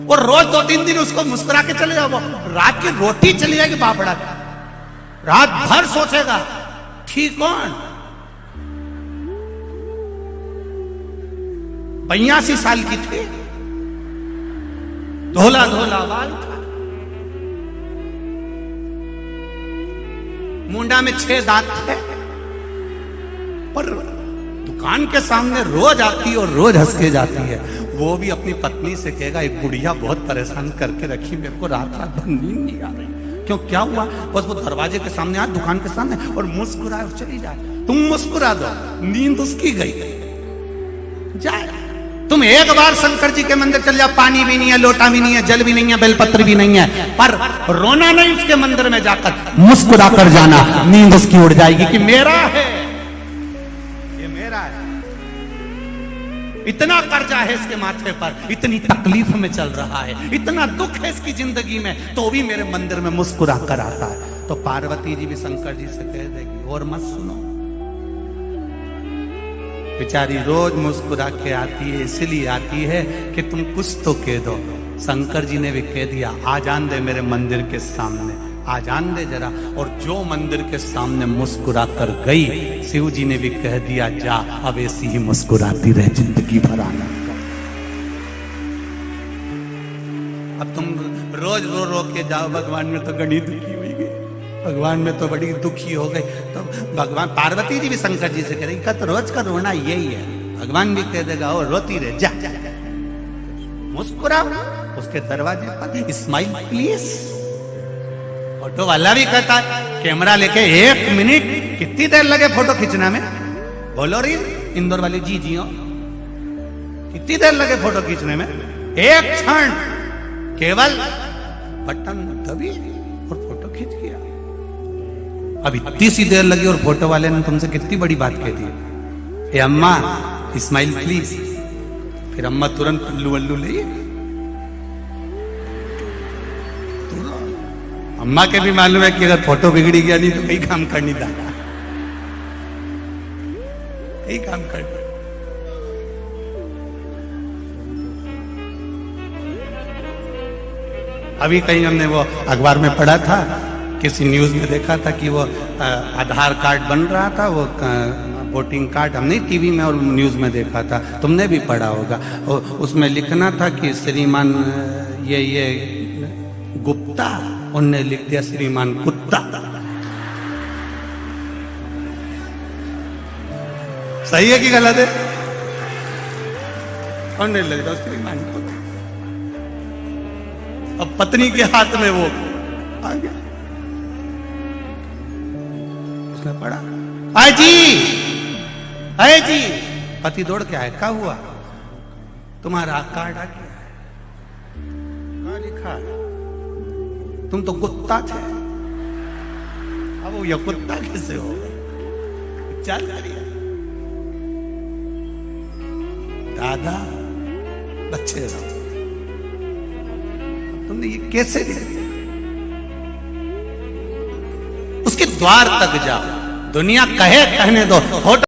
और रोज 2-3 दिन उसको मुस्कुरा के चले जाओ, रात की रोटी चली जाएगी बापड़ा, रात भर सोचेगा ठीक कौन। 82 साल की थी, धोला धोला बाल था, मुंडा में 6 दांत थे, पर दुकान के सामने रोज आती है और रोज हंस के जाती है। वो भी अपनी पत्नी से कहेगा, एक बुढ़िया बहुत परेशान करके रखी, मेरे को रात रात भर नींद नहीं आ रही। क्यों, क्या हुआ। बस वो दरवाजे के सामने आ, दुकान के सामने, और मुस्कुराए और चली जाए। तुम मुस्कुरा दो, नींद उसकी गई जाए। तुम एक बार शंकर जी के मंदिर चल जाओ, पानी भी नहीं है, लोटा भी नहीं है, जल भी नहीं है, बेलपत्र भी नहीं है, पर रोना नहीं उसके मंदिर में जाकर, मुस्कुरा कर जाना, नींद उसकी उड़ जाएगी कि मेरा है, ये मेरा है। इतना कर्जा है इसके माथे पर, इतनी तकलीफ में चल रहा है, इतना दुख है इसकी जिंदगी में, तो भी मेरे मंदिर में मुस्कुरा कर आता है। तो पार्वती जी भी शंकर जी से कह देगी, और मत सुनो, बेचारी रोज मुस्कुरा के आती है, इसलिए आती है कि तुम कुछ तो कह दो। शंकर जी ने भी कह दिया, आ जान दे मेरे मंदिर के सामने, आ जान दे जरा। और जो मंदिर के सामने मुस्कुरा कर गई, शिव जी ने भी कह दिया, जा अब ऐसी ही मुस्कुराती रहे जिंदगी भर आनंद का। अब तुम रोज रो रो के जाओ, भगवान में तो गणी दुखी हुई गई, भगवान में तो बड़ी दुखी हो गई। तो भगवान, पार्वती जी भी शंकर जी से कह रही, तो रोज का रोना यही है। भगवान भी कह देगा, ओ रोती रहे, जा मुस्कुरा उसके दरवाजे पर, स्माइल प्लीज। फोटो वाला भी कहता है, कैमरा लेके 1 मिनट, कितनी देर लगे फोटो खींचना में, बोलो री इंदौर वाली जी जी हो, कितनी देर लगे फोटो खींचने में, 1 क्षण, केवल बटन दबी और फोटो खींच गया। अब इतनी सी देर लगी और फोटो वाले ने तुमसे कितनी बड़ी बात कह दी, ए अम्मा स्माइल प्लीज। फिर अम्मा तुरंत पल्लू वल्लू ले, अम्मा के भी मालूम है कि अगर फोटो बिगड़ी गया नहीं तो कई काम कर नहीं दादा, कई काम कर। अभी कहीं हमने वो अखबार में पढ़ा था, किसी न्यूज में देखा था कि वो आधार कार्ड बन रहा था, वो वोटिंग कार्ड, हमने टीवी में और न्यूज में देखा था, तुमने भी पढ़ा होगा। उसमें लिखना था कि श्रीमान ये गुप्ता, उनने लिख दिया श्रीमान कुत्ता। सही है कि गलत है? उनने लिख दिया श्रीमान कुत्ता। अब पत्नी के हाथ में वो आ गया, उसने पढ़ा, आए जी, पति दौड़ के आए, क्या हुआ, तुम्हारा कार्ड आ गया है, क्या लिखा, तुम तो कुत्ता थे, अब वो ये कुत्ता कैसे हो, चल करिए। दादा बच्चे रहो, तुमने ये कैसे दे दिया? उसके द्वार तक जाओ, दुनिया कहे कहने दो, फोटो